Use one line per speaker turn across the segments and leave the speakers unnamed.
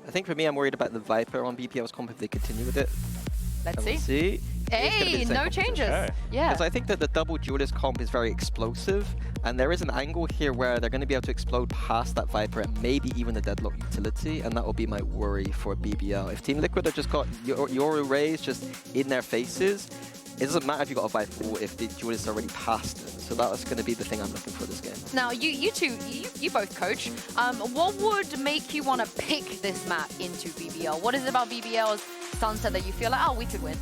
I think for me, I'm worried about the Viper on BBL's comp if they continue with it.
Let's
And we'll
see.
see.
Hey, no changes.
Okay.
Yeah.
Because I think that the double duelist comp is very explosive, and there is an angle here where they're going to be able to explode past that Viper and maybe even the Deadlock utility, and that will be my worry for BBL. If Team Liquid have just got your arrays just in their faces, it doesn't matter if you got a Viper or if the duelist already passed it. So that's going to be the thing I'm looking for this game.
Now, you two, you both coach. What would make you want to pick this map into BBL? What is it about BBL's Sunset that you feel like, oh, we could win?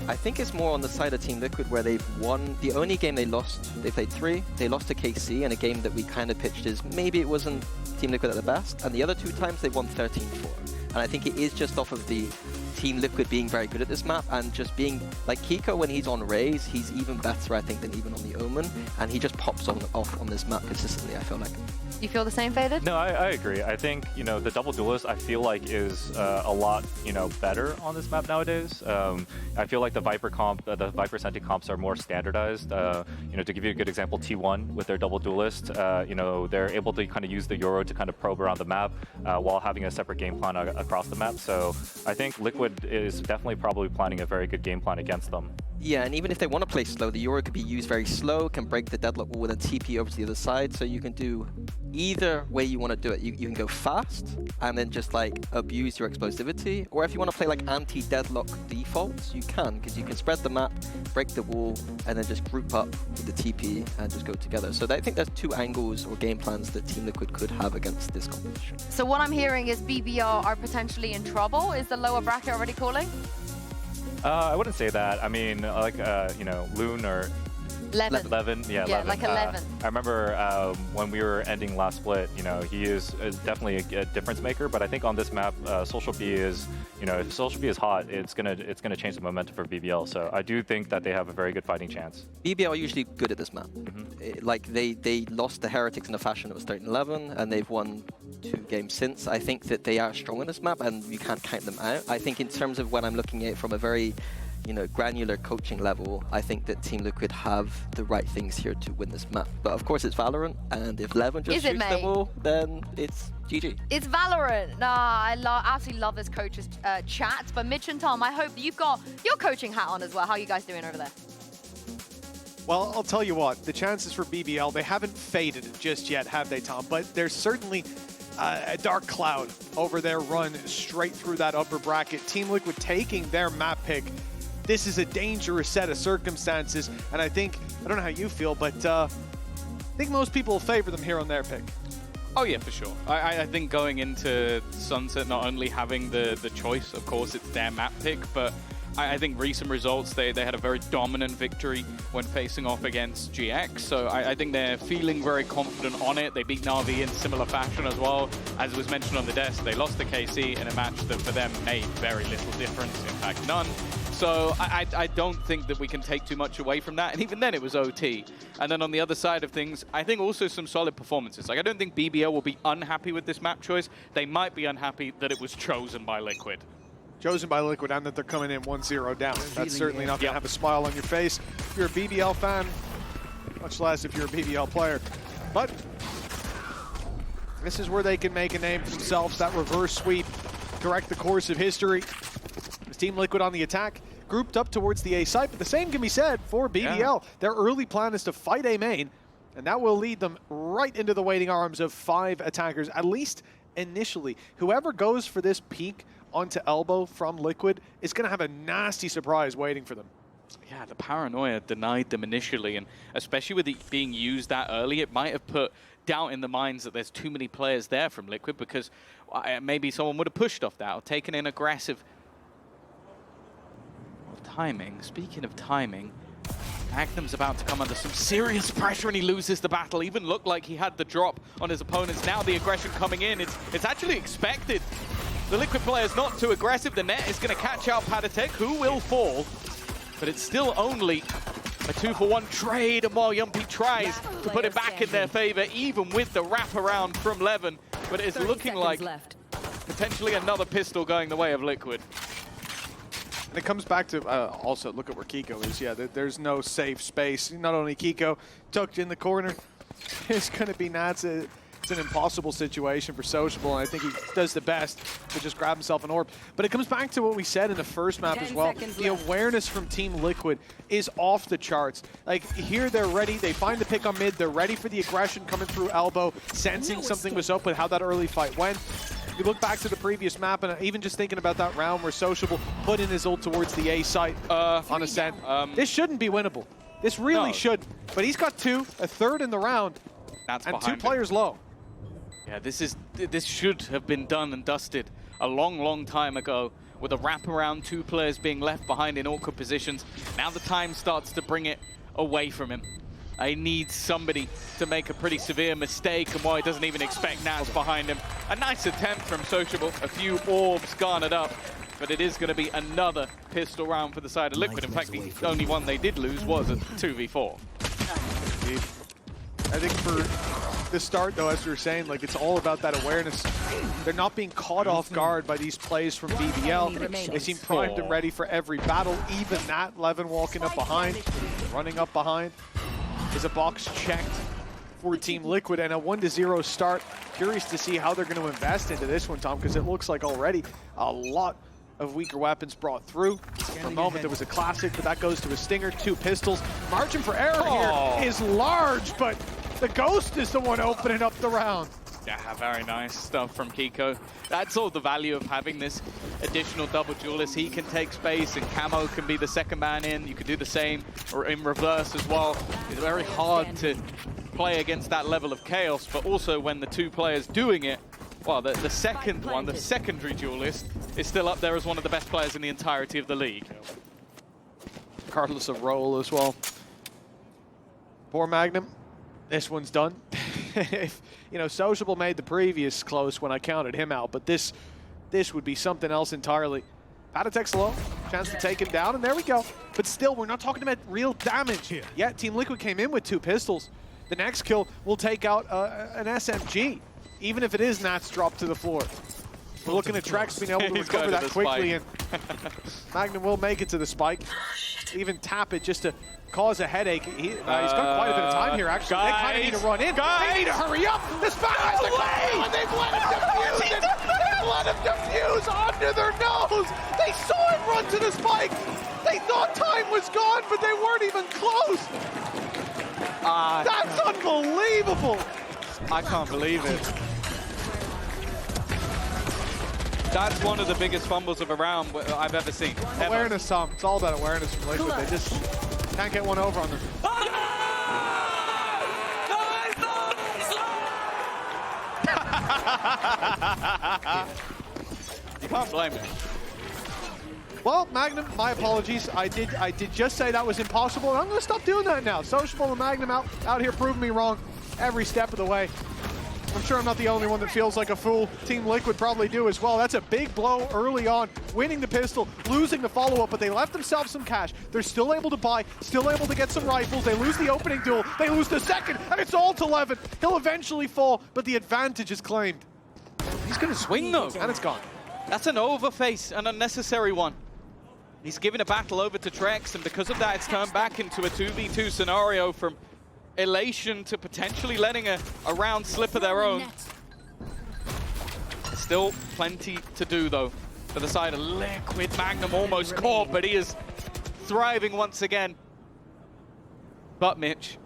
I think it's more on the side of Team Liquid where they've won. The only game they lost, they played 3. They lost to KC in a game that we kind of pitched as maybe it wasn't Team Liquid at the best. And the other 2 times they won 13-4. And I think it is just off of the Team Liquid being very good at this map and just being like Kiko when he's on Raze, he's even better I think than even on the Omen, and he just pops off on this map consistently. I feel like.
You feel the same, Faded?
No, I agree. I think, you know, the double duelist I feel like is a lot, you know, better on this map nowadays. I feel like the Viper comp, the Viper Senti comps are more standardized. You know, to give you a good example, T1 with their double duelist, you know, they're able to kind of use the Euro to kind of probe around the map while having a separate game plan across the map. So I think Liquid is definitely probably planning a very good game plan against them.
Yeah, and even if they want to play slow, the Euro could be used very slow, can break the deadlock wall with a TP over to the other side, so you can do either way you want to do it. You can go fast and then just like abuse your explosivity, or if you want to play like anti-deadlock defaults, you can, because you can spread the map, break the wall, and then just group up with the TP and just go together. So I think there's 2 angles or game plans that Team Liquid could have against this competition.
So what I'm hearing is BBL are potentially in trouble. Is the lower bracket already calling?
I wouldn't say that. I mean, like, you know, Loon or 11, yeah, 11.
Like 11.
I remember when we were ending last split, you know, he is definitely a difference maker. But I think on this map, Social B is, you know, if Social B is hot, it's gonna change the momentum for BBL. So I do think that they have a very good fighting chance.
BBL are usually good at this map. Like they lost the Heretics in a fashion that was 13-11, and they've won 2 games since. I think that they are strong on this map, and you can't count them out. I think in terms of when I'm looking at it from a very, you know, granular coaching level, I think that Team Liquid have the right things here to win this map. But of course it's Valorant, and if Levin just shoots them all, then it's GG.
It's Valorant. Nah, I absolutely love this coaches chat. But Mitch and Tom, I hope you've got your coaching hat on as well. How are you guys doing over there?
Well, I'll tell you what, the chances for BBL, they haven't faded just yet, have they, Tom? But there's certainly a dark cloud over their run straight through that upper bracket. Team Liquid taking their map pick. This is a dangerous set of circumstances, and I don't know how you feel, but I think most people will favor them here on their pick.
Oh yeah, for sure. I think going into Sunset, not only having the choice, of course it's their map pick, but I think recent results, they had a very dominant victory when facing off against GX, so I think they're feeling very confident on it. They beat Na'Vi in similar fashion as well. As was mentioned on the desk, they lost to KC in a match that for them made very little difference, in fact none. So I don't think that we can take too much away from that, and even then it was OT. And then on the other side of things, I think also some solid performances. Like, I don't think BBL will be unhappy with this map choice. They might be unhappy that it was chosen by Liquid.
Chosen by Liquid, and that they're coming in 1-0 down. That's certainly not going to have a smile on your face if you're a BBL fan, much less if you're a BBL player. But this is where they can make a name for themselves, that reverse sweep, correct the course of history. It's Team Liquid on the attack, grouped up towards the A site, but the same can be said for BBL. Yeah. Their early plan is to fight A main, and that will lead them right into the waiting arms of 5 attackers, at least initially. Whoever goes for this peak onto elbow from Liquid is going to have a nasty surprise waiting for them.
Yeah, the paranoia denied them initially, and especially with it being used that early, it might have put doubt in the minds that there's too many players there from Liquid, because maybe someone would have pushed off that or taken an aggressive... Well, timing, speaking of timing, Magnum's about to come under some serious pressure and he loses the battle. Even looked like he had the drop on his opponents. Now the aggression coming in, it's actually expected. The Liquid player is not too aggressive. The net is going to catch out Patatek, who will fall. But it's still only a 2-for-1 trade, and while Yumpy tries to put it back in their favor, even with the wraparound from Levin. But it's looking like potentially another pistol going the way of Liquid.
And it comes back to also look at where Kiko is. Yeah, there's no safe space. Not only Kiko tucked in the corner, it's going to be Nats. It's an impossible situation for Sociable, and I think he does the best to just grab himself an orb. But it comes back to what we said in the first map as well. The awareness from Team Liquid is off the charts. Like, here they're ready. They find the pick on mid. They're ready for the aggression coming through elbow, sensing something was up with how that early fight went. You look back to the previous map, and even just thinking about that round where Sociable put in his ult towards the A site on Ascent. This shouldn't be winnable. This really should. But he's got two, a third in the round, and 2 players low.
Yeah, this should have been done and dusted a long time ago, with a wraparound, 2 players being left behind in awkward positions. Now the time starts to bring it away from him. He needs somebody to make a pretty severe mistake, and while he doesn't even expect Nats behind him. A nice attempt from Sociable, a few orbs garnered up, but it is going to be another pistol round for the side of Liquid. In fact, the only one they did lose was a 2v4.
I think for the start, though, as we were saying, like, it's all about that awareness. They're not being caught off guard by these plays from BBL. They seem primed and ready for every battle. Even that, Levin walking up behind, running up behind. Is a box checked for Team Liquid, and a 1-0 start. Curious to see how they're going to invest into this one, Tom, because it looks like already a lot of weaker weapons brought through. For a moment, there was a classic, but that goes to a stinger, 2 pistols. Margin for error here is large, but the Ghost is the one opening up the round.
Yeah, very nice stuff from Kiko. That's all the value of having this additional double duelist. He can take space, and Camo can be the second man in. You could do the same, or in reverse as well. It's very hard to play against that level of chaos, but also when the 2 players doing it, well, the second one, the secondary duelist, is still up there as one of the best players in the entirety of the league.
Regardless of role as well. Poor Magnum. This one's done. If, you know, Sociable made the previous close when I counted him out, but this would be something else entirely. Patatek's low, chance to take him down, and there we go. But still, we're not talking about real damage here. Yeah, Team Liquid came in with 2 pistols. The next kill will take out an SMG, even if it is Nats dropped to the floor. We're looking at Trex being able to recover that quickly, and Magnum will make it to the spike. Even tap it just to cause a headache. He's got quite a bit of time here, actually. They kind of need to run in. They need to hurry up. The spike has to come, and they've let him defuse it. They've let him defuse under their nose. They saw him run to the spike. They thought time was gone, but they weren't even close. That's unbelievable.
I can't believe it. That's one of the biggest fumbles of a round I've ever seen.
Awareness, Tom. It's all about awareness from Liquid. They just can't get one over on them.
You can't blame me.
Well, Magnum, my apologies. I did just say that was impossible, and I'm going to stop doing that now. Sociable and Magnum out here proving me wrong every step of the way. I'm sure I'm not the only one that feels like a fool. Team Liquid probably do as well. That's a big blow early on, winning the pistol, losing the follow-up, but they left themselves some cash. They're still able to buy, still able to get some rifles. They lose the opening duel, they lose the second, and it's all to Levin. He'll eventually fall, but the advantage is claimed.
He's going to swing, though.
And it's gone.
That's an overface, an unnecessary one. He's given a battle over to Trex, and because of that, it's turned back into a 2v2 scenario from elation to potentially letting a round slip of their own. Still plenty to do, though, for the side of Liquid. Magnum almost caught, but he is thriving once again. But Mitch,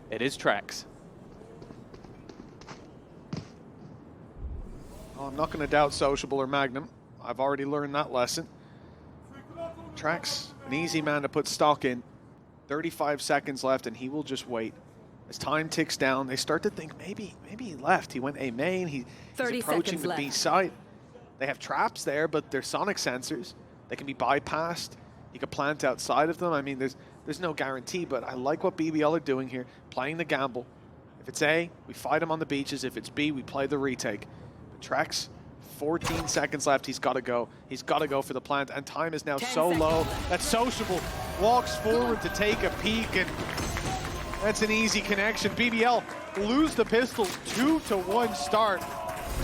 it is Trex.
Oh, I'm not going to doubt Sociable or Magnum. I've already learned that lesson. Trex, an easy man to put stock in. 35 seconds left, and he will just wait. As time ticks down, they start to think maybe he left. He went A main. He's approaching the B site. They have traps there, but they're sonic sensors. They can be bypassed. You can plant outside of them. I mean, there's no guarantee, but I like what BBL are doing here, playing the gamble. If it's A, we fight him on the beaches. If it's B, we play the retake. But Trex, 14 seconds left. He's got to go. He's got to go for the plant, and time is now so low that Sociable walks forward to take a peek, and that's an easy connection. BBL lose the pistol, 2-1 start.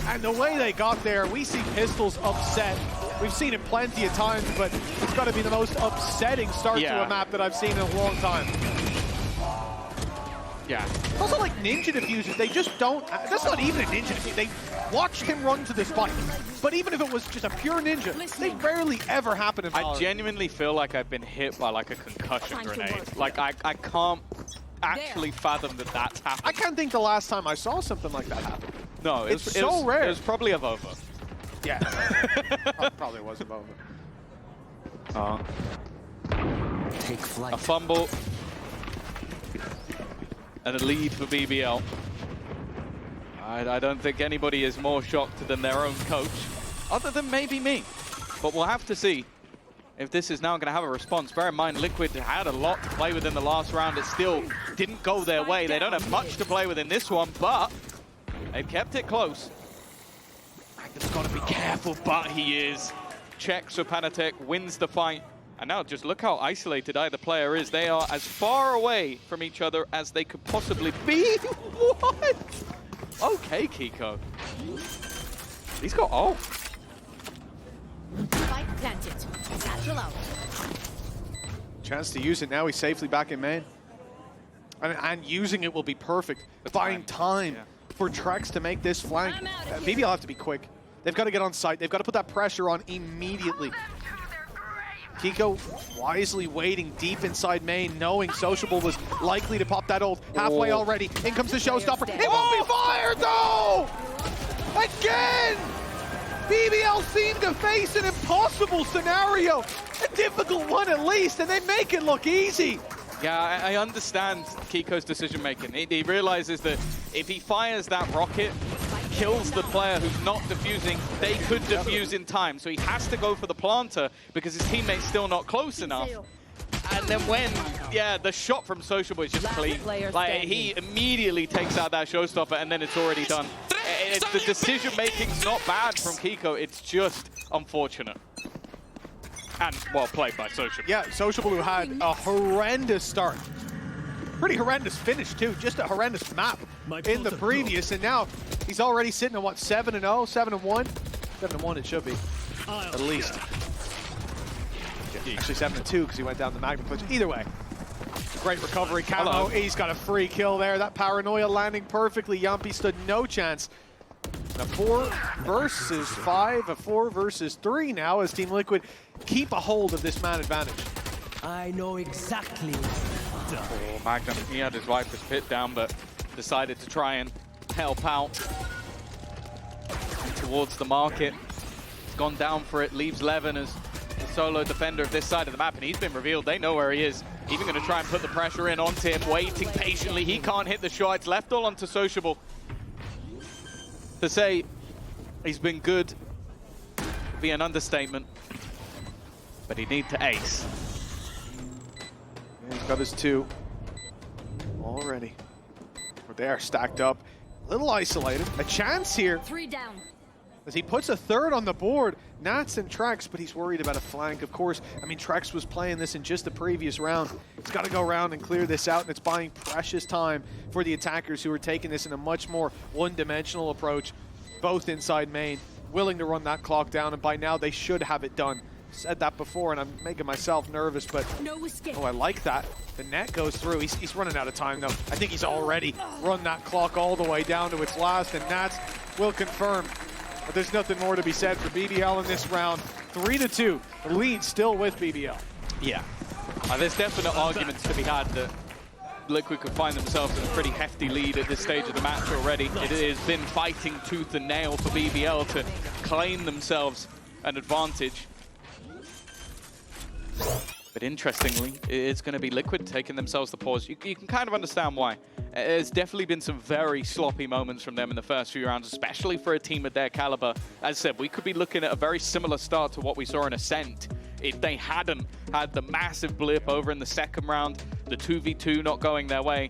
And the way they got there, we see pistols upset. We've seen it plenty of times, but it's got to be the most upsetting start to a map that I've seen in a long time.
Yeah.
It's also like ninja diffusers, they just don't, that's not even a ninja diffuser, they watched him run to the spike. But even if it was just a pure ninja, they rarely ever happen in Valorant.
I genuinely feel like I've been hit by like a concussion grenade. Like I can't actually fathom that that's happened.
I can't think the last time I saw something like that happen.
No,
It's so rare.
It was probably a Vova.
Yeah, probably was a moment.
Take flight.
A fumble. And a lead for BBL. I don't think anybody is more shocked than their own coach, other than maybe me. But we'll have to see if this is now going to have a response. Bear in mind, Liquid had a lot to play with in the last round. It still didn't go their way. They don't have much to play with in this one, but they've kept it close. Magnum's got to be careful, but he is. Checks for Panatek, wins the fight. And now just look how isolated either player is. They are as far away from each other as they could possibly be. What? Okay, Kiko. He's got ult.
Spike planted. Satchel out.
Chance to use it now, he's safely back in main. And using it will be perfect. Buying time for Trex to make this flank. Maybe I'll have to be quick. They've got to get on site. They've got to put that pressure on immediately. Kiko wisely waiting deep inside main, knowing Sociable was likely to pop that ult halfway already. In comes the showstopper. It won't be fired though! Again! BBL seem to face an impossible scenario. A difficult one at least, and they make it look easy.
Yeah, I understand Kiko's decision making. He realizes that if he fires that rocket, kills the player who's not defusing, they could defuse in time. So he has to go for the planter because his teammate's still not close enough. And then when, the shot from Sociable is just clean. Like, he immediately takes out that showstopper and then it's already done. The decision making's not bad from Kiko, it's just unfortunate. And well played by Sociable.
Yeah, Sociable, who had a horrendous start. Pretty horrendous finish too, just a horrendous map in the previous, and now he's already sitting at what, 7-0, 7-1? 7-1 it should be, at least. Actually 7-2 because he went down the Magnum glitch. Either way, great recovery. Camo, he's got a free kill there. That paranoia landing perfectly. Yumpy stood no chance. A 4 versus 5, a 4 versus 3 now as Team Liquid keep a hold of this man advantage.
I know exactly.
Oh, Magnum, he had his Viper's pit down, but decided to try and help out. And towards the market. He's gone down for it, leaves Levin as the solo defender of this side of the map, and he's been revealed. They know where he is. Even going to try and put the pressure in onto him, waiting patiently. He can't hit the shot. It's left all onto Sociable. To say he's been good would be an understatement, but he'd need to ace.
He's got his 2 already. But they are stacked up. A little isolated. A chance here
3 down.
as he puts a 3rd on the board. Nats and Trex, but he's worried about a flank, of course. I mean, Trex was playing this in just the previous round. He's got to go around and clear this out, and it's buying precious time for the attackers who are taking this in a much more one-dimensional approach, both inside main, willing to run that clock down, and by now they should have it done. Said that before, and I'm making myself nervous, but
No escape.
oh, I like that. The net goes through. He's running out of time, though. I think he's already run that clock all the way down to its last, and Nats will confirm. But there's nothing more to be said for BBL in this round. 3-2. The lead still with BBL.
Yeah. There's definite arguments to be had that Liquid could find themselves in a pretty hefty lead at this stage of the match already. It has been fighting tooth and nail for BBL to claim themselves an advantage. But interestingly, it's going to be Liquid taking themselves the pause. You can kind of understand why. There's definitely been some very sloppy moments from them in the first few rounds, especially for a team of their caliber. As I said, we could be looking at a very similar start to what we saw in Ascent if they hadn't had the massive blip over in the second round, the 2v2 not going their way.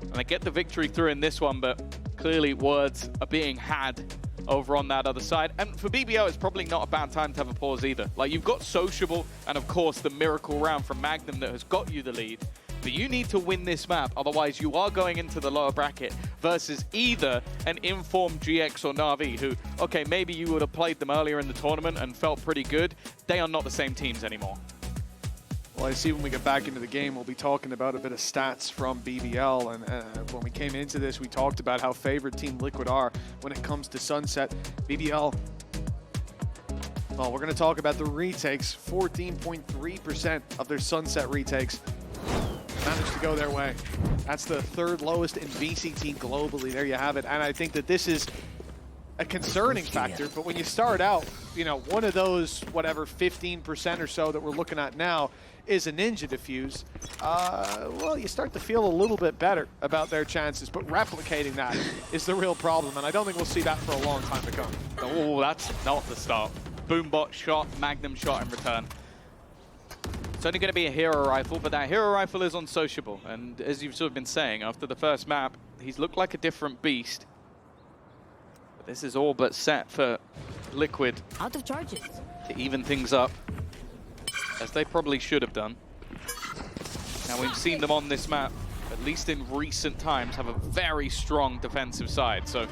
And they get the victory through in this one, but clearly words are being had over on that other side. And for BBL, it's probably not a bad time to have a pause either. Like, you've got Sociable and, of course, the miracle round from Magnum that has got you the lead. But you need to win this map, otherwise you are going into the lower bracket versus either an informed GX or Na'Vi who, okay, maybe you would have played them earlier in the tournament and felt pretty good. They are not the same teams anymore.
Well, I see when we get back into the game, we'll be talking about a bit of stats from BBL. And when we came into this, we talked about how favored Team Liquid are when it comes to Sunset. BBL, well, we're going to talk about the retakes. 14.3% of their Sunset retakes managed to go their way. That's the third lowest in VCT globally. There you have it. And I think that this is a concerning factor, but when you start out, you know, one of those, whatever, 15% or so that we're looking at now is a Ninja Defuse, well, you start to feel a little bit better about their chances, but replicating that is the real problem, and I don't think we'll see that for a long time to come.
Oh, that's not the start. Boombot shot, Magnum shot in return. It's only going to be a hero rifle, but that hero rifle is unsociable, and as you've sort of been saying, after the first map, he's looked like a different beast. This is all but set for Liquid
Out of charges.
to even things up, as they probably should have done. Now, we've seen them on this map, at least in recent times, have a very strong defensive side. So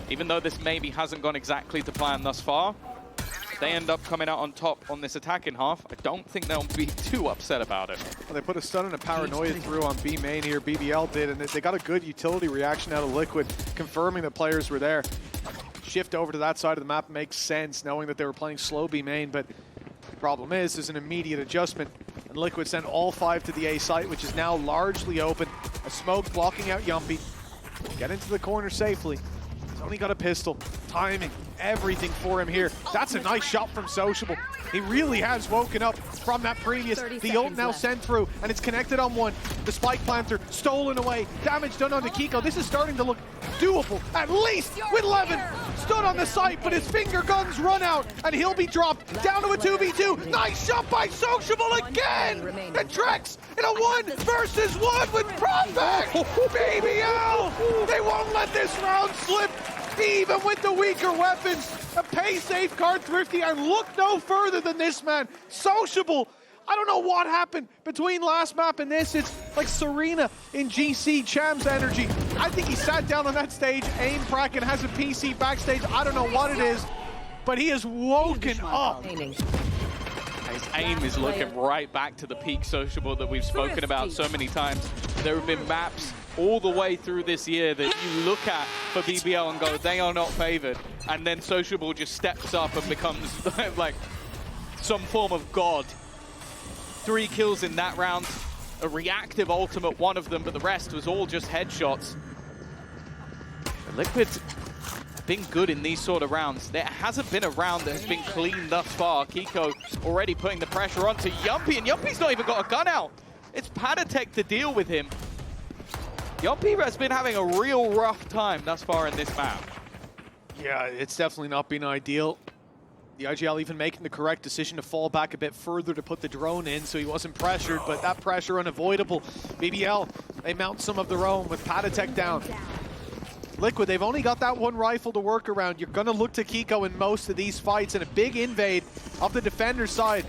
even though this maybe hasn't gone exactly to plan thus far, if they end up coming out on top on this attacking half, I don't think they'll be too upset about it.
Well, they put a stun and a paranoia through on B main here, BBL did, and they got a good utility reaction out of Liquid, confirming that players were there. Shift over to that side of the map makes sense, knowing that they were playing slow B main, but the problem is there's an immediate adjustment, and Liquid sent all 5 to the A site, which is now largely open. A smoke blocking out Yumpy. Get into the corner safely. He's only got a pistol. Timing, everything for him here. That's a nice shot from Sociable. He really has woken up from that previous. The ult now sent through, and it's connected on one. The spike planter stolen away. Damage done onto Kiko. This is starting to look doable, at least with Levin. Stood on the site, but his finger guns run out, and he'll be dropped down to a 2v2. Nice shot by Sociable again! And Trex in a 1 versus 1 with Profit! BBL! They won't let this round slip, even with the weaker weapons. A pay-safe card Thrifty, and look no further than this man. Sociable. I don't know what happened between last map and this. It's like Serena in GC Champs energy. I think he sat down on that stage, aim prack, and has a PC backstage. I don't know what it is, but he has woken up.
His aim is looking right back to the peak Sociable that we've spoken about so many times. There have been maps all the way through this year that you look at for BBL and go, they are not favored. And then Sociable just steps up and becomes like some form of god. 3 kills in that round, a reactive ultimate, one of them, but the rest was all just headshots. The Liquid's been good in these sort of rounds. There hasn't been a round that has been clean thus far. Kiko already putting the pressure onto Yumpy, and Yumpy's not even got a gun out. It's Padatek to deal with him. Yumpy has been having a real rough time thus far in this map.
Yeah, it's definitely not been ideal. The IGL even making the correct decision to fall back a bit further to put the drone in so he wasn't pressured, but that pressure unavoidable. BBL, they mount some of their own with Padatek down. Liquid, they've only got that one rifle to work around. You're going to look to Kiko in most of these fights, and a big invade of the defender side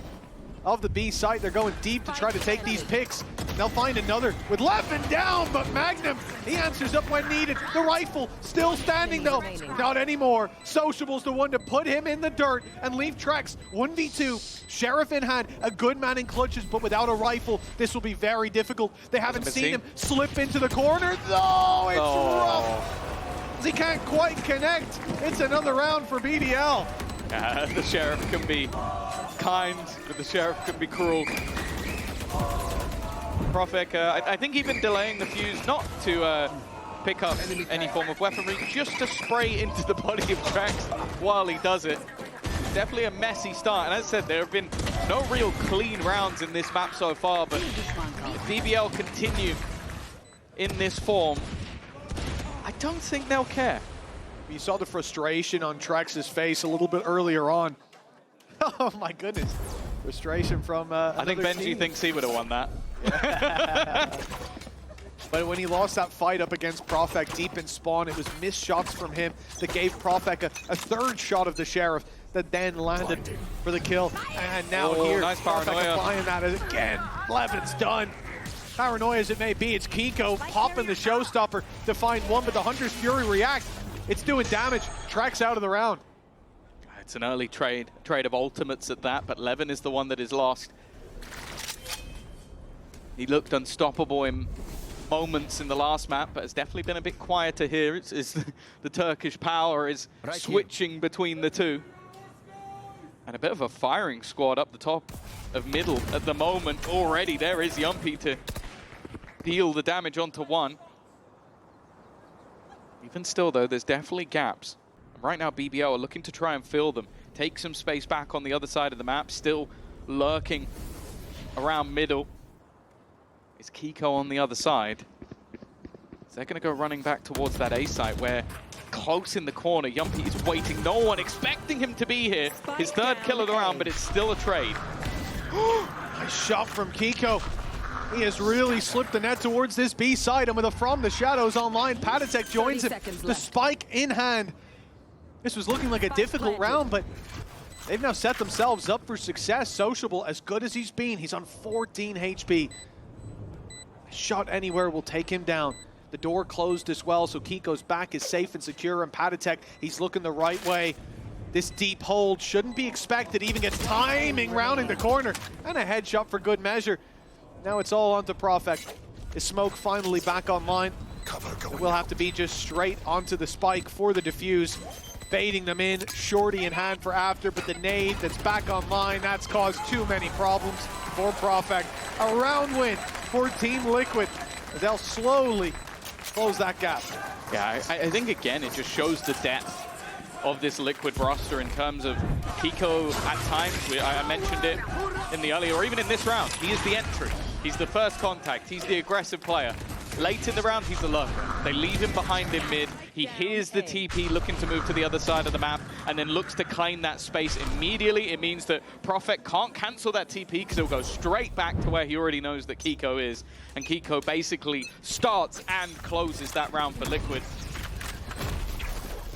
of the B site. They're going deep to try to take these picks. They'll find another with Levin down, but Magnum, he answers up when needed. The rifle still standing though. Not anymore. Sociable's the one to put him in the dirt and leave Trex 1v2. Sheriff in hand, a good man in clutches, but without a rifle, this will be very difficult. They haven't seen him slip into the corner. No, it's rough. He can't quite connect. It's another round for BBL.
The Sheriff can be kind, but the Sheriff can be cruel. Profek, I think even delaying the fuse, not to pick up any form of weaponry, just to spray into the body of Trex while he does it. Definitely a messy start, and as I said, there have been no real clean rounds in this map so far, but if BBL continue in this form, I don't think they'll care.
You saw the frustration on Trex's face a little bit earlier on. Oh my goodness. Frustration from
I think Benji thinks he would have won that.
But when he lost that fight up against Profek deep in spawn, it was missed shots from him that gave Profek a third shot of the Sheriff that then landed for the kill. And now here,
nice
Profek
paranoia.
applying that again. Levin's done. Paranoia as it may be, it's Kiko popping the showstopper to find one, but the Hunter's Fury reacts. It's doing damage. Trex out of the round.
It's an early trade of ultimates at that, but Levin is the one that is lost. He looked unstoppable in moments in the last map, but has definitely been a bit quieter here. It's the Turkish power is switching between the two. And a bit of a firing squad up the top of middle at the moment. Already there is Yumpy to deal the damage onto one. Even still though, there's definitely gaps. And right now BBL are looking to try and fill them. Take some space back on the other side of the map, still lurking around middle. Is Kiko on the other side? So they're going to go running back towards that A site where close in the corner, Yumpy is waiting. No one expecting him to be here. His third kill of the round, but it's still a trade.
Nice shot from Kiko. He has really slipped the net towards this B side, and with a From the Shadows online, Patatek joins him. The spike in hand. This was looking like a difficult round, but they've now set themselves up for success. Sociable, as good as he's been, he's on 14 HP. A shot anywhere will take him down. The door closed as well, so Kiko's back is safe and secure, and Patatek, he's looking the right way. This deep hold shouldn't be expected, even gets timing rounding the corner, and a headshot for good measure. Now it's all onto Profek. Is smoke finally back online? It will have to be just straight onto the spike for the defuse. Baiting them in, shorty in hand for after, but the nade that's back online, that's caused too many problems for Profek. A round win for Team Liquid as they'll slowly close that gap.
Yeah, I think again it just shows the depth of this Liquid roster in terms of Kiko at times. I mentioned it in the earlier, or even in this round. He is the entry. He's the first contact. He's the aggressive player. Late in the round, he's the lurker. They leave him behind in mid. He hears the TP looking to move to the other side of the map and then looks to claim that space immediately. It means that Profek can't cancel that TP because he'll go straight back to where he already knows that Kiko is. And Kiko basically starts and closes that round for Liquid.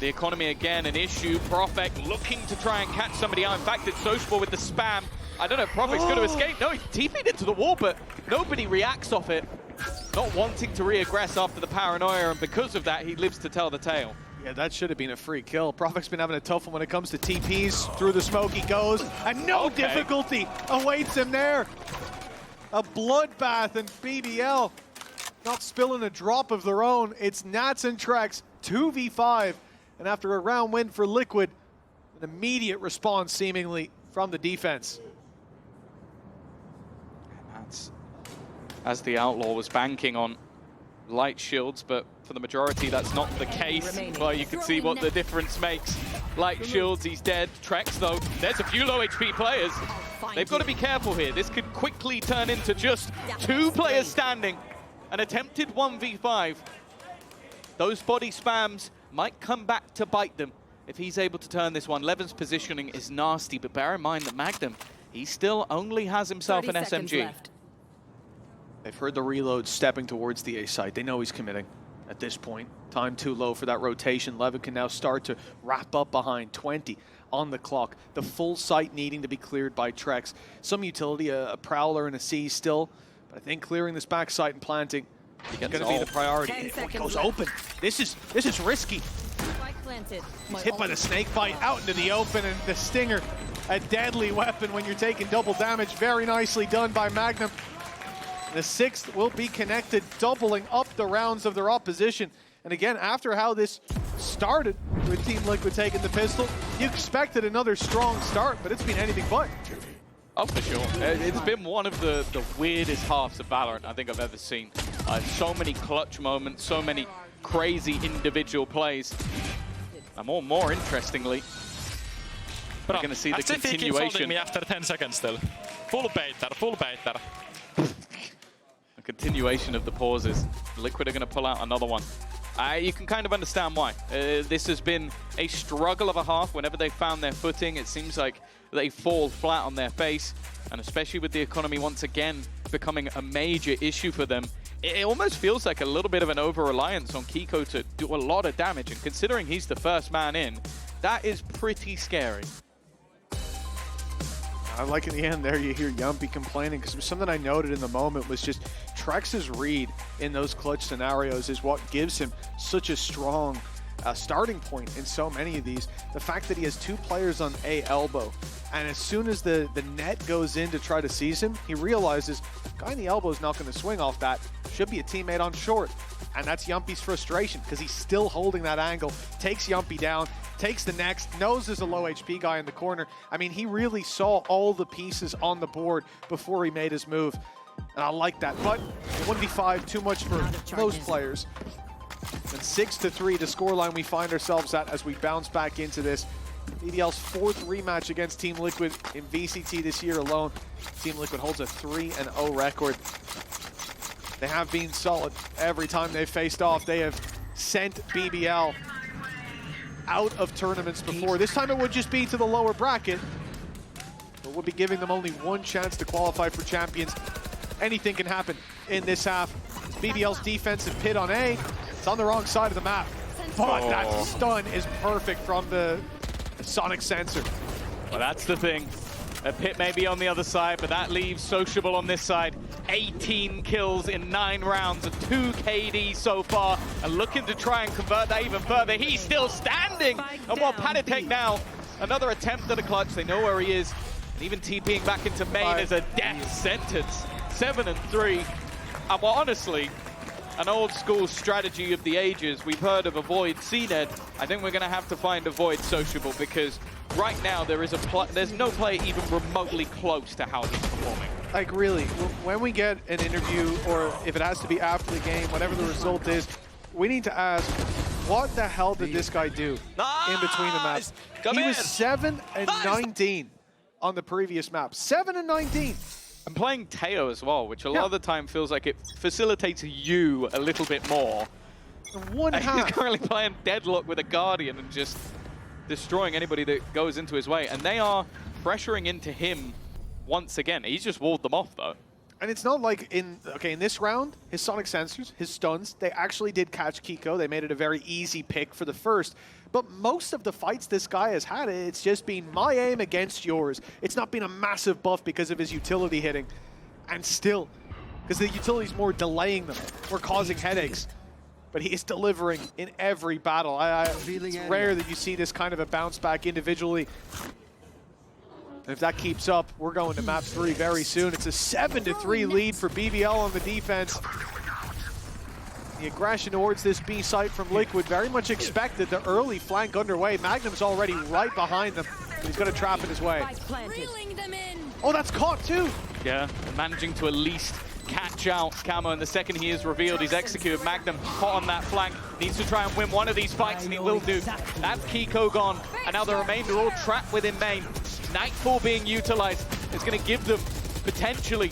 The economy again an issue. Profek looking to try and catch somebody out. In fact, it's Sociable with the spam. I don't know if Profek's going to escape. No, he TP'd into the wall, but nobody reacts off it. Not wanting to re-aggress after the paranoia, and because of that, he lives to tell the tale.
Yeah, that should have been a free kill. Profek's been having a tough one when it comes to TPs. Through the smoke he goes, and no difficulty awaits him there. A bloodbath, and BBL not spilling a drop of their own. It's Nats and Trex, 2v5. And after a round win for Liquid, an immediate response seemingly from the defense.
As the Outlaw was banking on light shields, but for the majority that's not the case. Well, you can see what the difference makes. Light shields, he's dead. Trex though, there's a few low HP players. They've got to be careful here. This could quickly turn into just two players standing. An attempted 1v5. Those body spams might come back to bite them if he's able to turn this one. Levin's positioning is nasty, but bear in mind that Magnum, he still only has himself an SMG.
They've heard the reload stepping towards the A site. They know he's committing at this point. Time too low for that rotation. Levin can now start to wrap up behind 20 on the clock. The full site needing to be cleared by Trex. Some utility, a Prowler and a C still, but I think clearing this back site and planting is going to be the priority. It goes open. This is risky. He's hit by the snake bite out into the open, and the Stinger, a deadly weapon when you're taking double damage. Very nicely done by Magnum. The sixth will be connected, doubling up the rounds of their opposition. And again, after how this started with Team Liquid taking the pistol, you expected another strong start, but it's been anything but.
Oh, for sure. It's been one of the weirdest halves of Valorant I think I've ever seen. So many clutch moments, so many crazy individual plays. And more interestingly, we're going to see the continuation.
Me after 10 seconds still. Full baiter.
A continuation of the pauses. Liquid are going to pull out another one. You can kind of understand why. This has been a struggle of a half. Whenever they found their footing, it seems like they fall flat on their face. And especially with the economy once again becoming a major issue for them, it almost feels like a little bit of an over-reliance on Kiko to do a lot of damage. And considering he's the first man in, that is pretty scary.
I like in the end there you hear Yumpy complaining, because something I noted in the moment was just Trex's read in those clutch scenarios is what gives him such a strong starting point in so many of these. The fact that he has two players on A elbow, and as soon as the net goes in to try to seize him, he realizes, Guy in the elbow is not going to swing off that. Should be a teammate on short. And that's Yumpy's frustration because he's still holding that angle. Takes Yumpy down, takes the next, knows there's a low HP guy in the corner. I mean, he really saw all the pieces on the board before he made his move. And I like that. But 1v5, too much for most players. And 6-3 the scoreline we find ourselves at as we bounce back into this. BBL's 4th rematch against Team Liquid in VCT this year alone. Team Liquid holds a 3-0 record. They have been solid every time they've faced off. They have sent BBL out of tournaments before. This time it would just be to the lower bracket, but we'll be giving them only one chance to qualify for champions. Anything can happen in this half. BBL's defensive pit on A. It's on the wrong side of the map, but that stun is perfect from the sonic sensor.
Well, that's the thing. A pit may be on the other side, but that leaves Sociable on this side. 18 kills in 9 rounds and 2 KD so far, and looking to try and convert that even further. He's still standing, and while Panitek now, another attempt at a clutch. They know where he is, and even TPing back into main is a death sentence. 7-3, and well, honestly, an old school strategy of the ages. We've heard of avoid CNED. I think we're going to have to find avoid Sociable, because right now there's no player even remotely close to how he's performing.
Like, really, when we get an interview, or if it has to be after the game, whatever the result is, we need to ask, what the hell did this guy do in between the maps? He was 7-19 on the previous map. 7-19.
I'm playing Teo as well, which a lot of the time feels like it facilitates you a little bit more.
One half.
He's currently playing Deadlock with a Guardian and just destroying anybody that goes into his way. And they are pressuring into him once again. He's just walled them off, though.
And it's not like in this round, his sonic sensors, his stuns, they actually did catch Kiko. They made it a very easy pick for the first. But most of the fights this guy has had, it's just been my aim against yours. It's not been a massive buff because of his utility hitting. And still, because the utility's more delaying them, more causing headaches. But he is delivering in every battle. It's rare that you see this kind of a bounce back individually. And if that keeps up, we're going to map 3 very soon. It's a 7-3 lead for BBL on the defense. The aggression towards this B site from Liquid, very much expected. The early flank underway. Magnum's already right behind them. He's got a trap in his way. Oh, that's caught too.
Yeah, managing to at least catch out Camo, and the second he is revealed, he's executed. Magnum hot on that flank, needs to try and win one of these fights, and he will do. That's Kiko gone, and now the remainder all trapped within main. Nightfall being utilized is going to give them potentially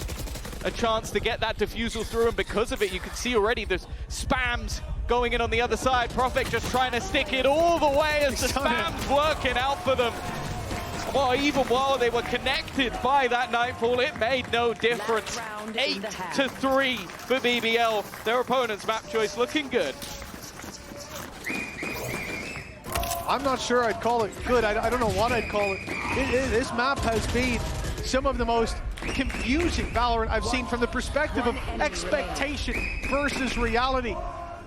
a chance to get that defusal through, and because of it, you can see already there's spams going in on the other side. Prophet just trying to stick it all the way as the spams working out for them. Well, even while they were connected by that Nightfall, it made no difference. 8-3 for BBL. Their opponent's map choice looking good.
I'm not sure I'd call it good. I don't know what I'd call it. This map has been some of the most confusing Valorant I've seen from the perspective of expectation versus reality.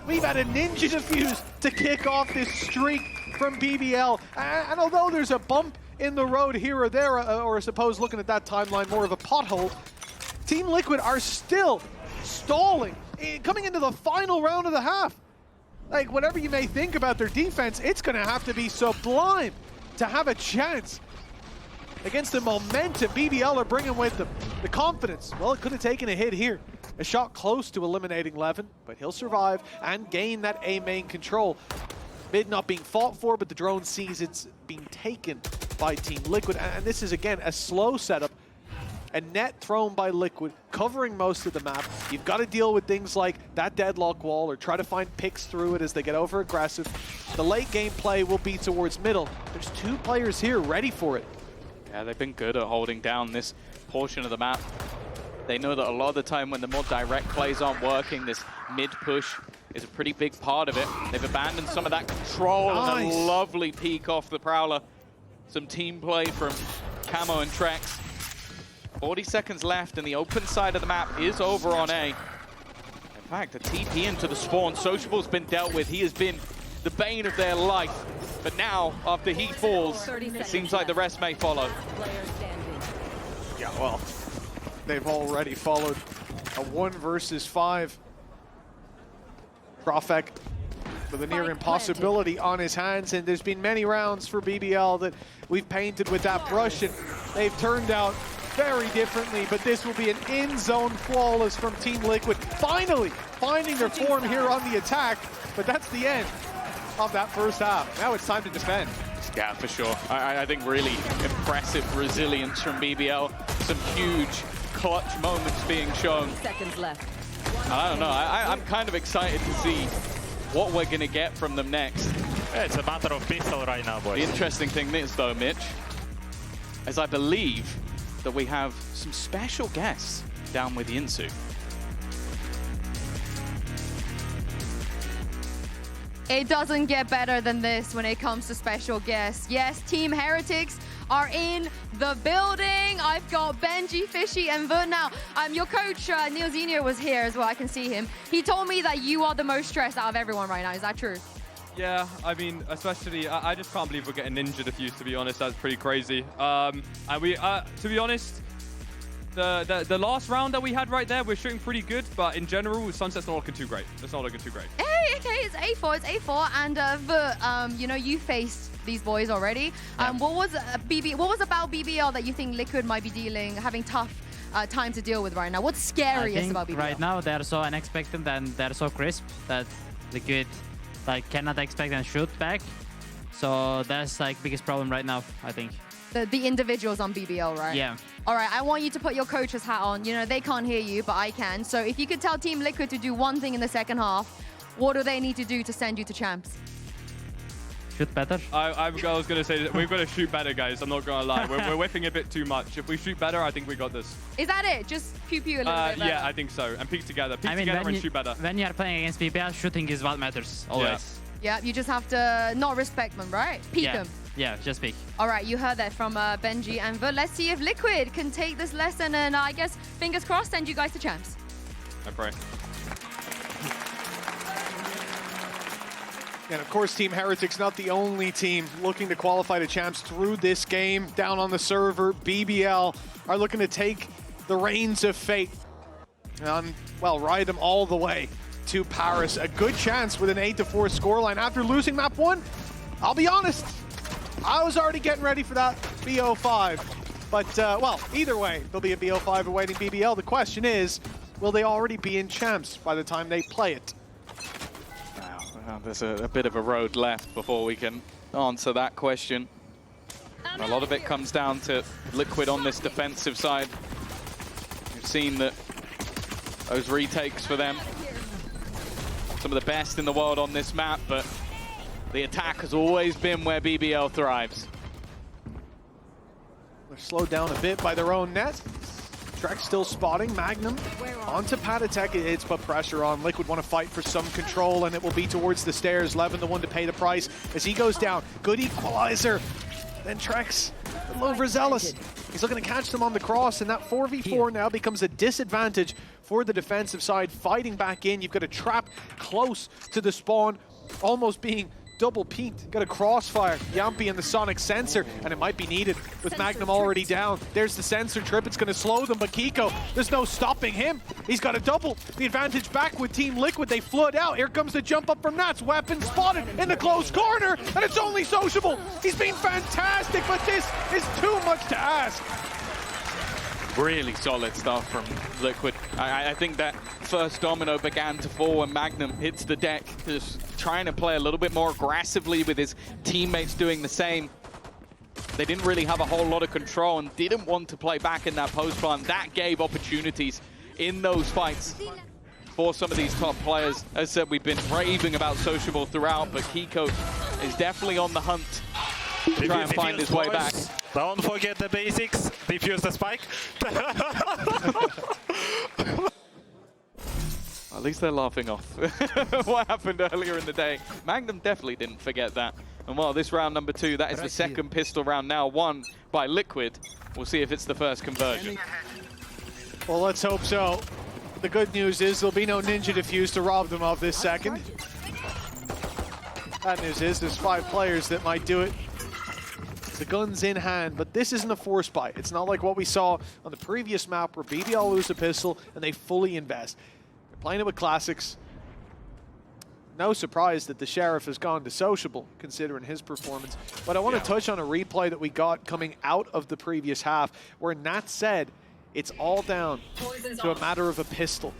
We've had a ninja defuse to kick off this streak from BBL. And although there's a bump in the road here or there, or I suppose looking at that timeline, more of a pothole, Team Liquid are still stalling, coming into the final round of the half. Like, whatever you may think about their defense, it's going to have to be sublime to have a chance against the momentum BBL are bringing with them. The confidence, well, it could have taken a hit here. A shot close to eliminating Levin, but he'll survive and gain that A main control. Mid not being fought for, but the drone sees it's being taken by Team Liquid. And this is, again, a slow setup. A net thrown by Liquid, covering most of the map. You've got to deal with things like that deadlock wall or try to find picks through it as they get over aggressive. The late game play will be towards middle. There's 2 players here ready for it.
Yeah, they've been good at holding down this portion of the map. They know that a lot of the time when the more direct plays aren't working, this mid push is a pretty big part of it. They've abandoned some of that control and a lovely peek off the Prowler. Some team play from Camo and Trex. 40 seconds left, and the open side of the map is over on A. In fact, a TP into the spawn. Sociable's been dealt with. He has been the bane of their life. But now, after he falls, it seems like the rest may follow.
Yeah, well, they've already followed. A 1 versus 5. Profek with a near impossibility on his hands, and there's been many rounds for BBL that we've painted with that brush, and they've turned out very differently, but this will be an in-zone flawless from Team Liquid. Finally finding their form here on the attack, but that's the end of that first half. Now it's time to defend.
Yeah, for sure. I think really impressive resilience from BBL. Some huge clutch moments being shown.
Seconds left.
I don't know. I'm kind of excited to see what we're going to get from them next.
Yeah, it's a matter of pistol right now, boys.
The interesting thing is, though, Mitch, is I believe that we have some special guests down with Yinsu.
It doesn't get better than this when it comes to special guests. Yes, Team Heretics are in the building. I've got Benji, Fishy, and Vert now. Your coach, Neil Zenier, was here as well. I can see him. He told me that you are the most stressed out of everyone right now. Is that true?
Yeah, I mean, especially, I just can't believe we're getting ninja diffused, to be honest. That's pretty crazy. And we, to be honest, the last round that we had right there, we're shooting pretty good, but in general, Sunset's not looking too great. It's not looking too great.
Hey, okay, it's A4, and Vert, you know, you faced these boys already. What was about BBL that you think Liquid might be having tough time to deal with right now? What's scariest about BBL?
Right now, they're so unexpected and they're so crisp that Liquid cannot expect and shoot back. So that's biggest problem right now, I think.
The individuals on BBL, right?
Yeah.
All right, I want you to put your coach's hat on. You know, they can't hear you, but I can. So if you could tell Team Liquid to do one thing in the second half, what do they need to do to send you to champs?
Shoot better? I was going to say that we've got to shoot better, guys. I'm not going to lie. We're whiffing a bit too much. If we shoot better, I think we got this.
Is that it? Just pew-pew a little bit better?
Yeah, I think so. And peek together. Peek together and shoot better.
When you are playing against BBL, shooting is what matters, always.
Yeah, you just have to not respect them, right? Peek them.
Yeah, just peek.
All right, you heard that from Benji and Vert. Let's see if Liquid can take this lesson and I guess, fingers crossed, send you guys to champs.
I pray.
And of course, Team Heretics not the only team looking to qualify to champs through this game. Down on the server, BBL are looking to take the reins of fate and, well, ride them all the way to Paris. A good chance with an 8-4 scoreline. After losing map 1, I'll be honest, I was already getting ready for that BO5. But, well, either way, there'll be a BO5 awaiting BBL. The question is, will they already be in champs by the time they play it?
There's a bit of a road left before we can answer that question. A lot of it comes down to Liquid on this defensive side. We've seen that those retakes for them, some of the best in the world on this map, but the attack has always been where BBL thrives.
They're slowed down a bit by their own net. Trek still spotting Magnum onto Patatek. It's put pressure on. Liquid want to fight for some control, and it will be towards the stairs. Levin the one to pay the price as he goes down. Good equalizer. Then Trex a little overzealous. He's looking to catch them on the cross, and that 4v4 now becomes a disadvantage for the defensive side. Fighting back in, you've got a trap close to the spawn, almost being double peeked. Got a crossfire, Yampi and the sonic sensor, and it might be needed with Magnum already down. There's the sensor trip, it's gonna slow them, but Kiko, there's no stopping him. He's got a double. The advantage back with Team Liquid, they flood out. Here comes the jump up from Nats, weapon spotted in the close corner, and it's only Sociable. He's been fantastic, but this is too much to ask.
Really solid stuff from Liquid. I think that first domino began to fall when Magnum hits the deck, just trying to play a little bit more aggressively with his teammates doing the same. They didn't really have a whole lot of control and didn't want to play back in that post plant. That gave opportunities in those fights for some of these top players. As I said, we've been raving about Sociable throughout, but Kiko is definitely on the hunt to try and find his way back.
Don't forget the basics. Defuse the spike.
At least they're laughing off what happened earlier in the day. Magnum definitely didn't forget that. And while this round number 2, that is the second pistol round now won by Liquid. We'll see if it's the first conversion.
Well, let's hope so. The good news is there'll be no ninja defuse to rob them of this second. Bad news is there's 5 players that might do it. the gun's in hand, but this isn't a force buy. It's not like what we saw on the previous map where BBL lose a pistol and they fully invest. They're playing it with classics. No surprise that the Sheriff has gone to sociable, considering his performance. But I want to touch on a replay that we got coming out of the previous half, where Nat said it's all down to a matter of a pistol.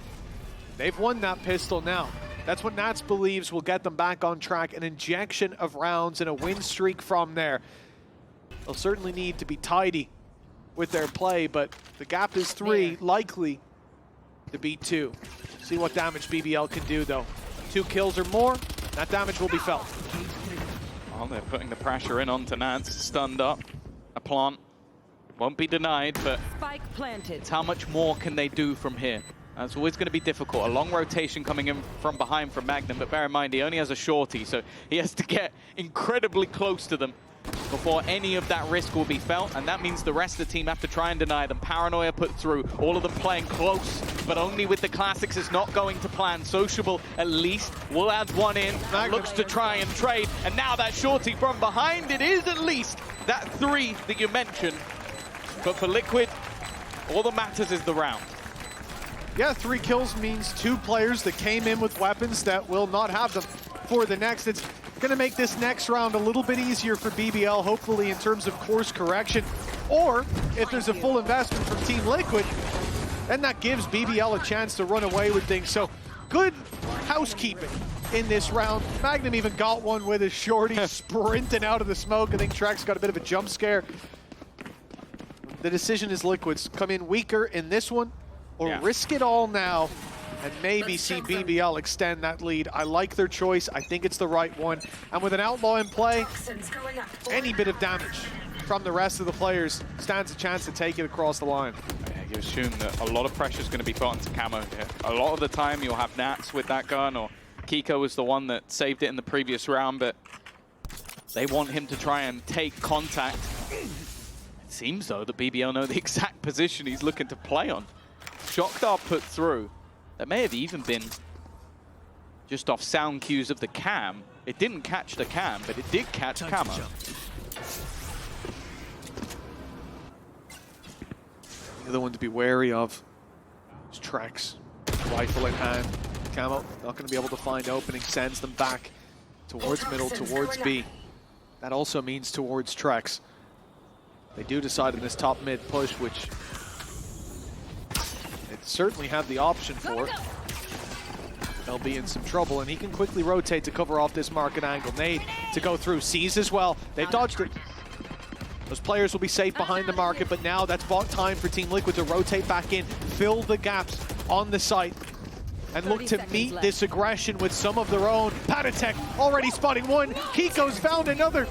They've won that pistol now. That's what Nats believes will get them back on track, an injection of rounds and a win streak from there. They'll certainly need to be tidy with their play, but the gap is 3, likely to beat 2. See what damage BBL can do, though. 2 kills or more, that damage will be felt.
Well, they're putting the pressure in onto Nats, stunned up. A plant won't be denied, but
Spike planted.
it's how much more can they do from here? That's always going to be difficult. A long rotation coming in from behind from Magnum, but bear in mind, he only has a shorty, so he has to get incredibly close to them before any of that risk will be felt, and that means the rest of the team have to try and deny them. Paranoia put through, all of them playing close, but only with the classics is not going to plan. Sociable, at least, will add one in, looks to try and trade, and now that shorty from behind, it is at least that 3 that you mentioned. But for Liquid, all that matters is the round.
Yeah, 3 kills means 2 players that came in with weapons that will not have them for the next. It's going to make this next round a little bit easier for BBL, hopefully in terms of course correction. Or if there's a full investment from Team Liquid, then that gives BBL a chance to run away with things. So good housekeeping in this round. Magnum even got one with his shorty sprinting out of the smoke. I think Trex got a bit of a jump scare. The decision is Liquid's. Come in weaker in this one, or risk it all now and maybe see BBL extend that lead. I like their choice. I think it's the right one. And with an outlaw in play, any bit of damage from the rest of the players stands a chance to take it across the line.
Yeah, you assume that a lot of pressure is going to be put onto Camo here. A lot of the time you'll have Nats with that gun, or Kiko was the one that saved it in the previous round, but they want him to try and take contact. It seems, though, that BBL know the exact position he's looking to play on. Shockdar put through. That may have even been just off sound cues of the cam. It didn't catch the cam, but it did catch Camo.
The other one to be wary of is Trex. Rifle in hand. Camo not going to be able to find opening, sends them back towards middle, towards B. That also means towards Trex. They do decide on this top mid push, which they certainly have the option for. They'll be in some trouble, and he can quickly rotate to cover off this market angle. Nade to go through, sees as well. They've dodged it. Those players will be safe behind the market, but now that's bought time for Team Liquid to rotate back in, fill the gaps on the site, and look to meet this aggression with some of their own. Patatek already spotting one. Kiko's found another.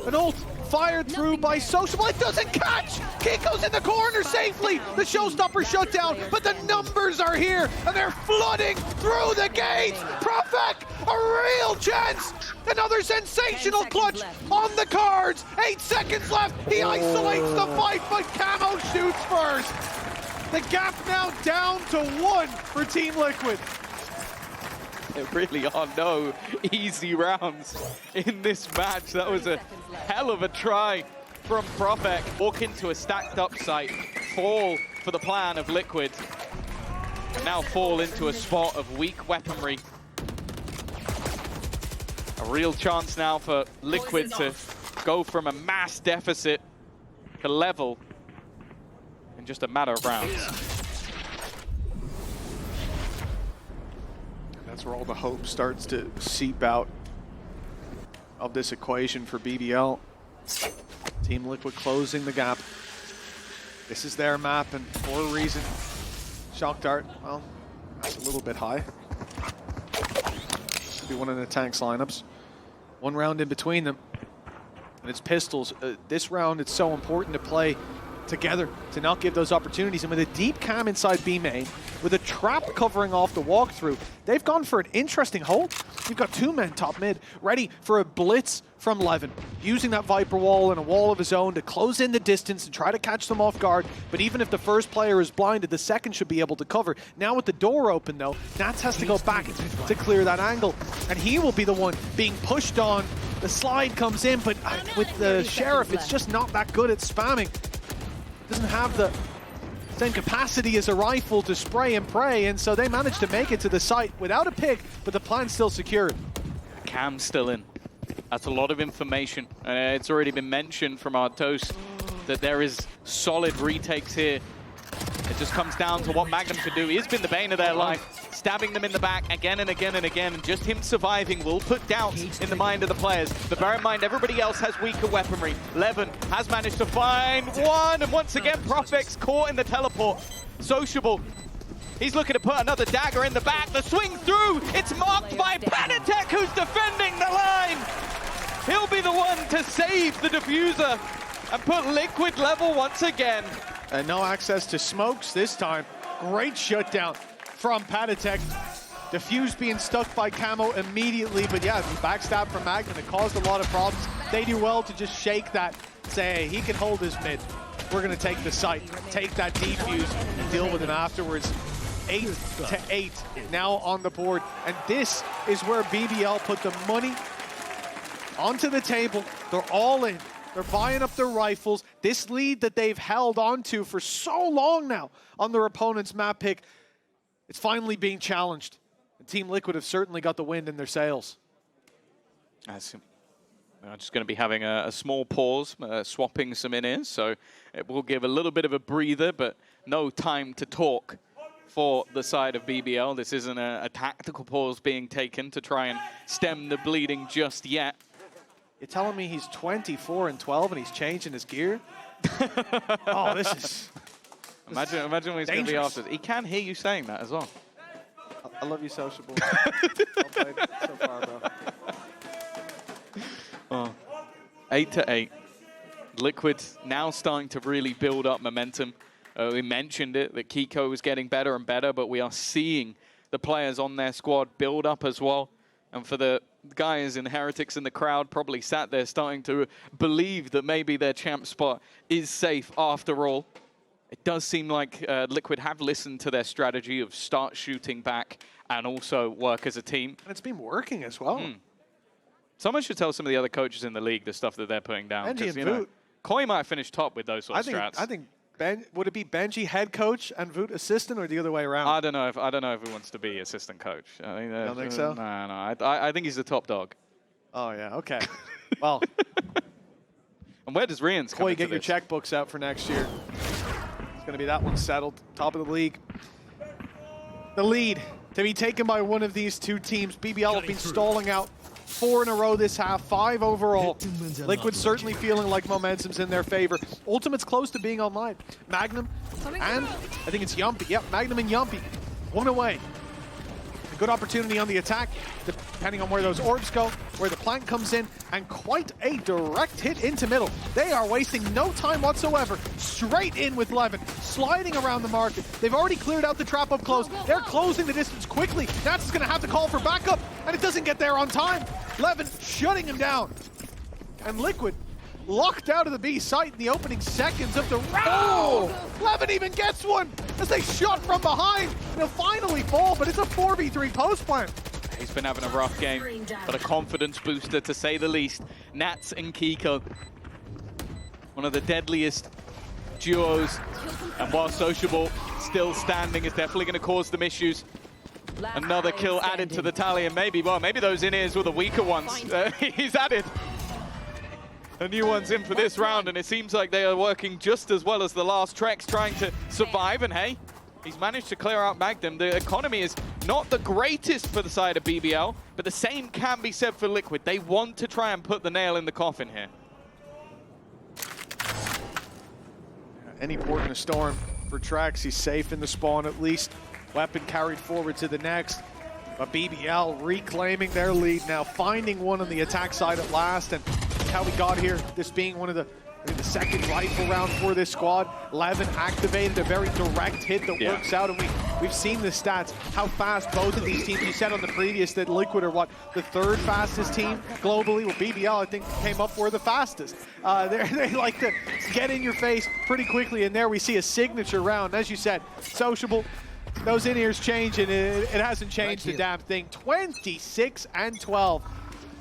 An ult fired through by Sociable. It doesn't catch! Kiko's in the corner safely! The showstopper shut down, but the numbers are here, and they're flooding through the gates! Profek, a real chance! Another sensational clutch on the cards! 8 seconds left! He isolates the fight, but Camo shoots first! The gap now down to 1 for Team Liquid.
There really are no easy rounds in this match. That was a hell of a try from Profek. Walk into a stacked up site, fall for the plan of Liquid, and now fall into a spot of weak weaponry. A real chance now for Liquid to go from a mass deficit to level in just a matter of rounds.
That's where all the hope starts to seep out of this equation for BBL. Team Liquid closing the gap. This is their map, and for a reason. Shock Dart, well, that's a little bit high. Should be one of the tanks lineups. 1 round in between them, and it's pistols. This round, it's so important to play together to not give those opportunities. And with a deep cam inside B main, with a trap covering off the walkthrough, they've gone for an interesting hold. You've got 2 men top mid, ready for a blitz from Levin, using that Viper wall and a wall of his own to close in the distance and try to catch them off guard. But even if the first player is blinded, the second should be able to cover. Now with the door open though, Nats has to go back to clear that angle, and he will be the one being pushed on The slide comes in, but with the Sheriff, it's just not that good at spamming. Doesn't have the same capacity as a rifle to spray and pray, and so they managed to make it to the site without a pick, but the plan's still secured.
Cam's still in. That's a lot of information. It's already been mentioned from our toast that there is solid retakes here. It just comes down to what Magnum can do. He's been the bane of their life, stabbing them in the back again and again and again, and just him surviving will put doubts in the mind of the players. But bear in mind, everybody else has weaker weaponry. Levin has managed to find one, and once again, Profex caught in the teleport. Sociable. He's looking to put another dagger in the back. The swing through. It's marked by Panatek, who's defending the line. He'll be the one to save the diffuser and put Liquid level once again.
And no access to smokes this time. Great shutdown from Panatek. Diffuse being stuck by Camo immediately, but yeah, the backstab from Magnum, it caused a lot of problems. They do well to just shake that, say, hey, he can hold his mid. We're gonna take the site, take that defuse, and deal with him afterwards. 8-8 now on the board, and this is where BBL put the money onto the table. They're all in. They're buying up their rifles. This lead that they've held onto for so long now on their opponent's map pick, it's finally being challenged. And Team Liquid have certainly got the wind in their sails.
I'm just going to be having a small pause, swapping some in-ears, so it will give a little bit of a breather, but no time to talk for the side of BBL. This isn't a tactical pause being taken to try and stem the bleeding just yet.
You're telling me he's 24-12 and he's changing his gear? Oh, this is...
Imagine what he's going to be after. He can hear you saying that as well.
I love you, Sociable. Well played so far, bro.
8-8. Liquid now starting to really build up momentum. We mentioned it, that Kiko was getting better and better, but we are seeing the players on their squad build up as well. And for the guys in Heretics in the crowd, probably sat there starting to believe that maybe their champ spot is safe after all. It does seem like Liquid have listened to their strategy of start shooting back and also work as a team.
And it's been working as well.
Someone should tell some of the other coaches in the league the stuff that they're putting down.
Benji and
You know,
Voot.
Koi might finish top with those sort of strats.
I think would it be Benji head coach and Voot assistant, or the other way around?
I don't know if he wants to be assistant coach. I think
you don't think so?
No. I think he's the top dog.
Oh yeah, okay. Well,
and where does Rians come
Koi,
into
get your
this?
checkbooks out for next year. It's going to be that one settled. Top of the league. The lead to be taken by one of these two teams. BBL have been stalling out 4 in a row this half, 5 overall. Liquid certainly feeling like momentum's in their favor. Ultimate's close to being online. Magnum and I think it's Yumpy. Yep, Magnum and Yumpy. 1 away. A good opportunity on the attack, depending on where those orbs go, where the plant comes in, and quite a direct hit into middle. They are wasting no time whatsoever. Straight in with Levin, sliding around the market. They've already cleared out the trap up close. They're closing the distance quickly. Nats is going to have to call for backup, and it doesn't get there on time. Levin shutting him down. And Liquid locked out of the B site in the opening seconds of the round. Oh! Levin even gets one as they shot from behind. They'll finally fall, but it's a 4v3 post plant.
He's been having a rough game, but a confidence booster to say the least. Nats and Kiko, one of the deadliest duos, and while Sociable still standing, is definitely going to cause them issues. Another kill added to the tally, and maybe those in-ears were the weaker ones. He's added a new one's in for this round, and it seems like they are working just as well as the last Treks, trying to survive, and hey, he's managed to clear out Magnum. The economy is not the greatest for the side of BBL, but the same can be said for Liquid. They want to try and put the nail in the coffin here.
Any port in a storm for Trax. He's safe in the spawn at least. Weapon carried forward to the next. But BBL reclaiming their lead now, finding one on the attack side at last, and that's how we got here. This being one of the second rifle round for this squad. Levin activated a very direct hit that works out, and we've seen the stats, how fast both of these teams. You said on the previous that Liquid are what, the 3rd fastest team globally? Well, BBL I think came up for the fastest. They like to get in your face pretty quickly, and there we see a signature round. As you said, Sociable, those in-ears change, and it hasn't changed a damn thing. 26-12.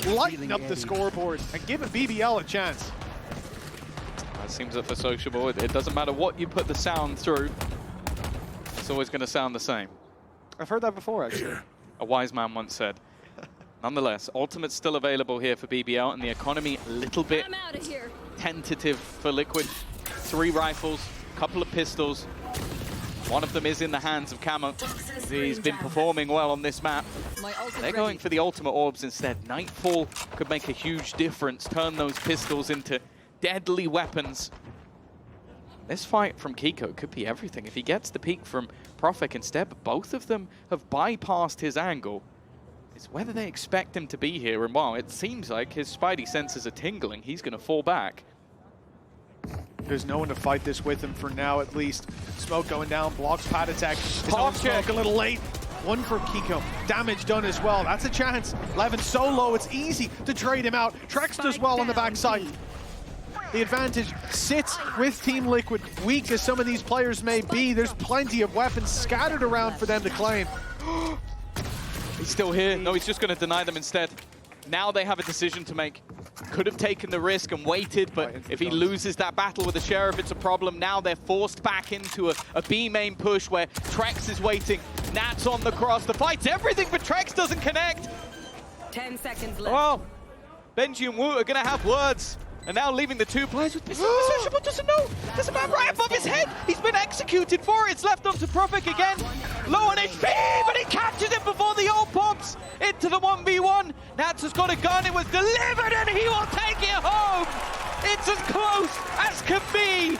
lighten up the scoreboard and giving BBL a chance.
It seems that for Sociable, it doesn't matter what you put the sound through, it's always going to sound the same.
I've heard that before, actually.
A wise man once said. Nonetheless, Ultimate's still available here for BBL, and the economy a little bit tentative for Liquid. 3 rifles, a couple of pistols. One of them is in the hands of Camo. He's been performing well on this map. They're going for the ultimate orbs instead. Nightfall could make a huge difference, turn those pistols into deadly weapons. This fight from Kiko could be everything. If he gets the peek from Profik instead, but both of them have bypassed his angle. It's whether they expect him to be here, and while it seems like his spidey senses are tingling, he's going to fall back.
There's no one to fight this with him for now, at least. Smoke going down, blocks pad attack. His own Smoke a little late. One for Kiko. Damage done as well. That's a chance. Levin so low, it's easy to trade him out. Trex does well on the backside. The advantage sits with Team Liquid. Weak as some of these players may be, there's plenty of weapons scattered around for them to claim.
He's still here. No, he's just going to deny them instead. Now they have a decision to make. Could have taken the risk and waited, but if he loses that battle with the Sheriff, it's a problem. Now they're forced back into a B main push where Trex is waiting. Nat's on the cross. The fight's everything, but Trex doesn't connect.
10 seconds left.
Well, Benji and Wu are going to have words. And now leaving the 2 players with pistols. Sociable doesn't know. There's a man right above his head. He's been executed for it. It's left on to Profik again. Low on HP, but he captures it before the ult pops into the 1v1. Nats has got a gun. It was delivered, and he will take it home. It's as close as can be.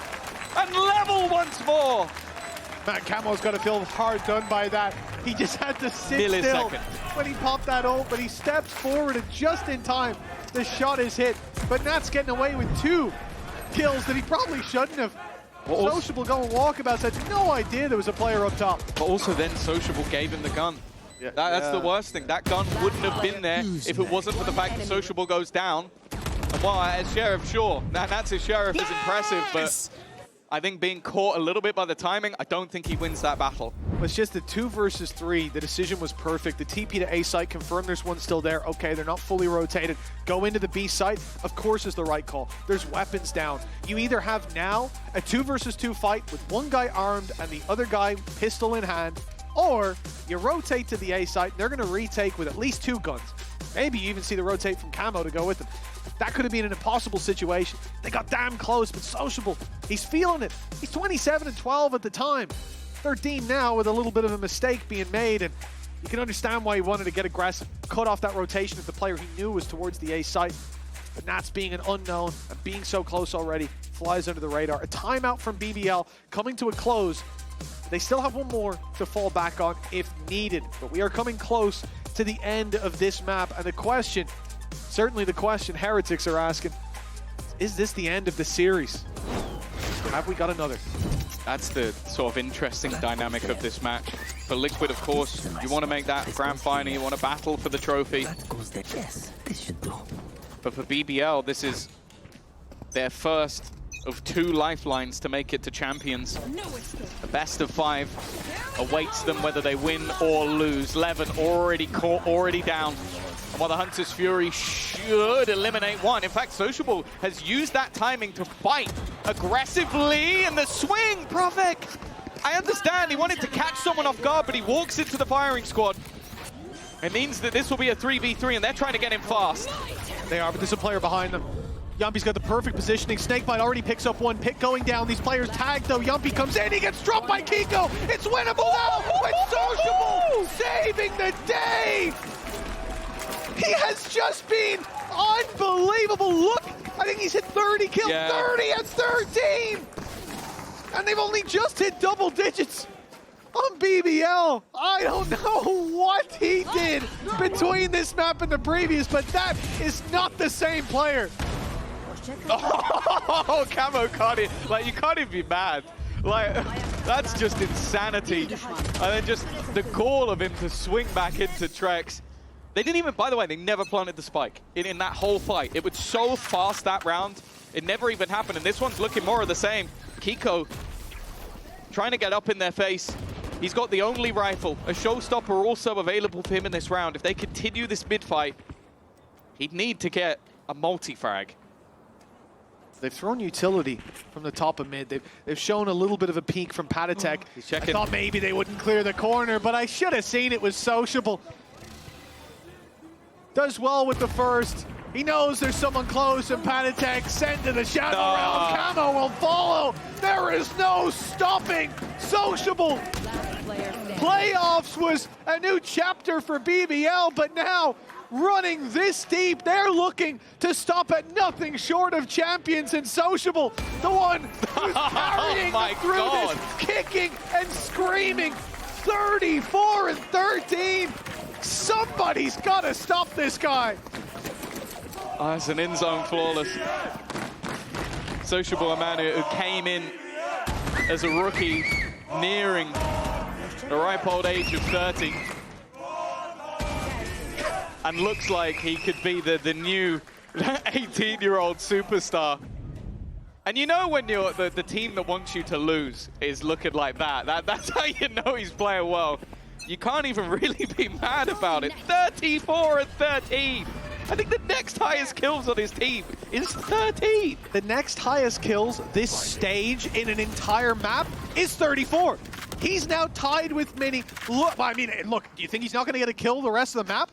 And level once more.
Man, Camo's got to feel hard done by that. He just had to sit still when he popped that ult, but he steps forward and just in time, the shot is hit. But Nat's getting away with 2 kills that he probably shouldn't have. Well, Sociable going walkabouts had no idea there was a player up top.
But also then Sociable gave him the gun. Yeah. That's the worst thing. That gun wouldn't have been there if it wasn't for the fact that Sociable goes down. And while as Sheriff, sure, that's his Sheriff is impressive, but I think being caught a little bit by the timing, I don't think he wins that battle.
It's just the 2 versus 3. The decision was perfect. The TP to A site, confirm there's one still there. Okay, they're not fully rotated. Go into the B site, of course, is the right call. There's weapons down. You either have now a 2 versus 2 fight with one guy armed and the other guy pistol in hand, or you rotate to the A site and they're going to retake with at least 2 guns. Maybe you even see the rotate from Camo to go with them. That could have been an impossible situation. They got damn close, but Sociable, he's feeling it. He's 27 and 12 at the time. 13 now with a little bit of a mistake being made, and you can understand why he wanted to get aggressive, cut off that rotation of the player he knew was towards the A site. But Nats being an unknown and being so close already, flies under the radar. A timeout from BBL coming to a close. They still have one more to fall back on if needed, but we are coming close to the end of this map, and the question, certainly the question Heretics are asking, is this the end of the series? Have we got another?
That's the sort of interesting dynamic of this match. For Liquid, of course, you want to make that grand final, you want to battle for the trophy. But for BBL, this is their first of 2 lifelines to make it to champions. The best of 5 awaits them whether they win or lose. Levin already caught, already down. And while the Hunter's Fury should eliminate 1. In fact, Sociable has used that timing to fight aggressively in the swing. Profik, I understand he wanted to catch someone off guard, but he walks into the firing squad. It means that this will be a 3v3, and they're trying to get him fast.
They are, but there's a player behind them. Yumpy's got the perfect positioning. Snakebite already picks up 1 pick going down. These players tagged though. Yumpy comes in, he gets dropped by Kiko. It's winnable now with Sociable saving the day. He has just been unbelievable. Look, I think he's hit 30 kills, 30 and 13. And they've only just hit double digits on BBL. I don't know what he did between this map and the previous, but that is not the same player.
Oh, Camo caught it. Like, you can't even be mad. Like, that's just insanity. And then just the call of him to swing back into Trex. They didn't even, by the way, they never planted the spike in that whole fight. It was so fast that round. It never even happened. And this one's looking more of the same. Kiko trying to get up in their face. He's got the only rifle. A showstopper also available for him in this round. If they continue this mid fight, he'd need to get a multi-frag.
They've thrown utility from the top of mid. They've shown a little bit of a peek from Patatek.
He's checking.
I thought maybe they wouldn't clear the corner, but I should have seen it was Sociable. Does well with the first. He knows there's someone close, and Patatek sent to the shadow round. Camo will follow. There is no stopping Sociable. Playoffs was a new chapter for BBL, but now running this deep, they're looking to stop at nothing short of champions, and Sociable, the one who's carrying them through this, kicking and screaming. 34 and 13. Somebody's got to stop this guy.
Oh, it's an in-zone flawless. Sociable, a man who came in as a rookie, nearing the ripe old age of 30. And looks like he could be the new 18-year-old superstar. And you know when you're the team that wants you to lose is looking like that's how you know he's playing well. You can't even really be mad about it. 34 and 13. I think the next highest kills on his team is 13.
The next highest kills this stage in an entire map is 34. He's now tied with Mini. Look, I mean, look, do you think he's not going to get a kill the rest of the map?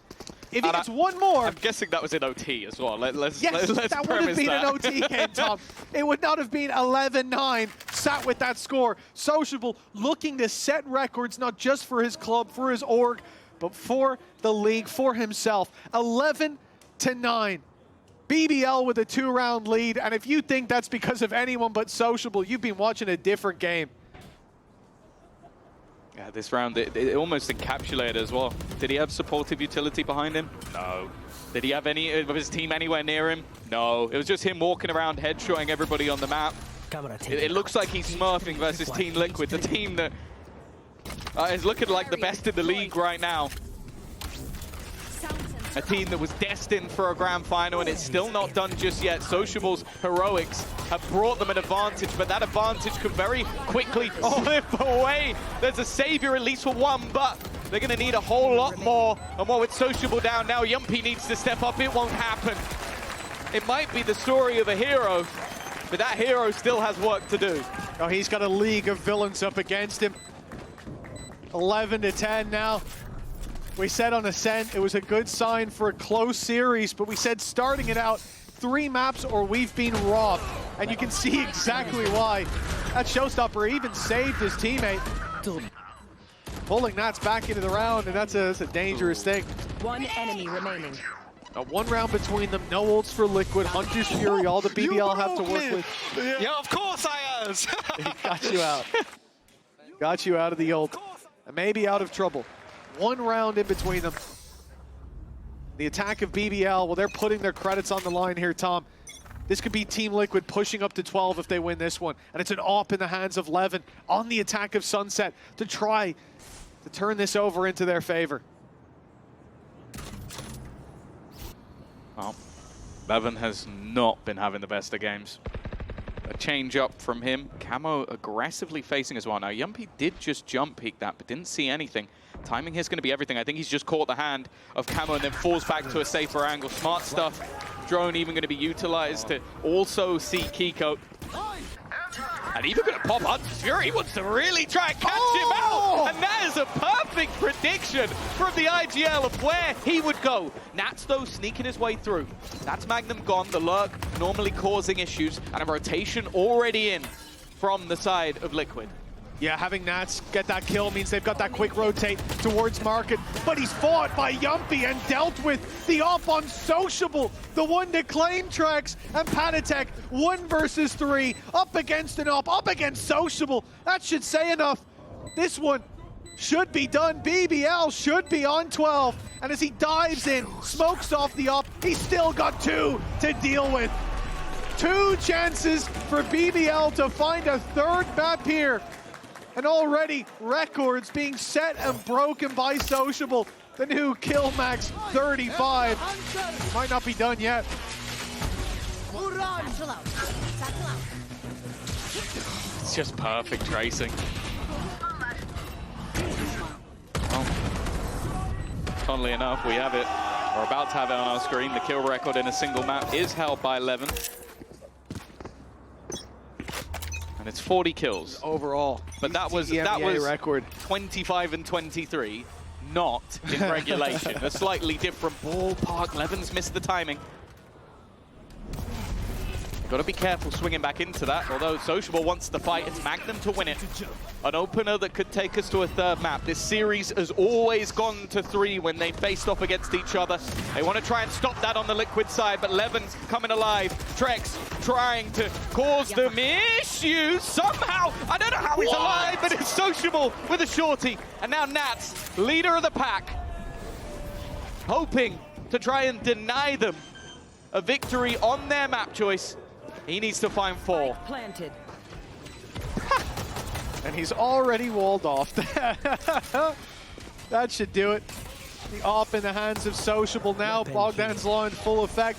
If he gets one more...
I'm guessing that was in OT as well. Let's
that would have been an OT game, Tom. It would not have been 11-9 sat with that score. Sociable looking to set records, not just for his club, for his org, but for the league, for himself. 11-9. BBL with a 2-round lead, and if you think that's because of anyone but Sociable, you've been watching a different game.
Yeah, this round, it almost encapsulated as well. Did he have supportive utility behind him? No. Did he have any of his team anywhere near him? No. It was just him walking around, headshotting everybody on the map. It looks like he's smurfing versus Team Liquid, the team that is looking like the best in the league right now. A team that was destined for a grand final, and it's still not done just yet. Sociable's heroics have brought them an advantage, but that advantage could very quickly slip away. There's a savior at least for one, but they're going to need a whole lot more. And more with Sociable down now, Yumpy needs to step up. It won't happen. It might be the story of a hero, but that hero still has work to do.
Oh, he's got a league of villains up against him. 11-10 now. We said on Ascent it was a good sign for a close series, but we said starting it out 3 maps or we've been robbed. And you can see exactly why. That showstopper even saved his teammate. Pulling Nats back into the round, and that's a dangerous thing.
One enemy remaining.
1 round between them, no ults for Liquid, Hunter's Fury, all the BBL have to work with.
Yeah, of course I am.
He got you out. Got you out of the ult. And maybe out of trouble. 1 round in between them. The attack of BBL, well, they're putting their credits on the line here, Tom. This could be Team Liquid pushing up to 12 if they win this one. And it's an AWP in the hands of Levin on the attack of Sunset to try to turn this over into their favor.
Well, Levin has not been having the best of games. A change up from him. Camo aggressively facing as well. Now, Yumpy did just jump peek that, but didn't see anything. Timing here is going to be everything. I think he's just caught the hand of Camo and then falls back to a safer angle. Smart stuff. Drone even going to be utilized to also see Kiko. And even going to pop Hunter's Fury. He wants to really try and catch him out. And that is a perfect prediction from the IGL of where he would go. Nats, though, sneaking his way through. That's Magnum gone. The lurk normally causing issues. And a rotation already in from the side of Liquid.
Yeah, having Nats get that kill means they've got that quick rotate towards Market, but he's fought by Yumpy and dealt with the off on Sociable, the one to claim tracks, and Patatek 1 versus 3, up against an op, up against Sociable. That should say enough. This one should be done. BBL should be on 12, and as he dives in, smokes off the op, he's still got 2 to deal with. 2 chances for BBL to find a 3rd map here. And already records being set and broken by Sociable. The new kill max 35. Might not be done yet.
It's just perfect tracing. Oh. Funnily enough, we have it We're about to have it on our screen. The kill record in a single map is held by 11. And it's 40 kills.
Overall.
But that was
record.
25 and 23, not in regulation. A slightly different ballpark. Levin's missed the timing. Got to be careful swinging back into that, although Sociable wants the fight. It's Magnum to win it. An opener that could take us to a third map. This series has always gone to 3 when they faced off against each other. They want to try and stop that on the Liquid side, but Levin's coming alive. Trex trying to cause them issues somehow. I don't know how he's alive, but it's Sociable with a shorty. And now Nats, leader of the pack, hoping to try and deny them a victory on their map choice. He needs to find 4.
Planted.
And he's already walled off. That should do it. The off in the hands of Sociable now. Bogdan's Law in full effect.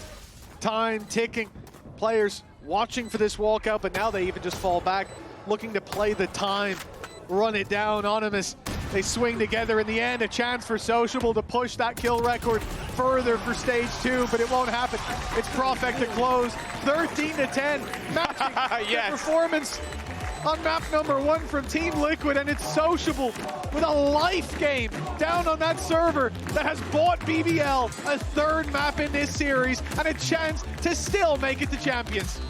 Time ticking. Players watching for this walkout, but now they even just fall back, looking to play the time, run it down. Onimus, they swing together in the end. A chance for Sociable to push that kill record further for stage 2, but it won't happen. It's Profect to close. 13-10. Matching the performance on map number 1 from Team Liquid, and it's Sociable with a life game down on that server that has bought BBL a 3rd map in this series and a chance to still make it to champions.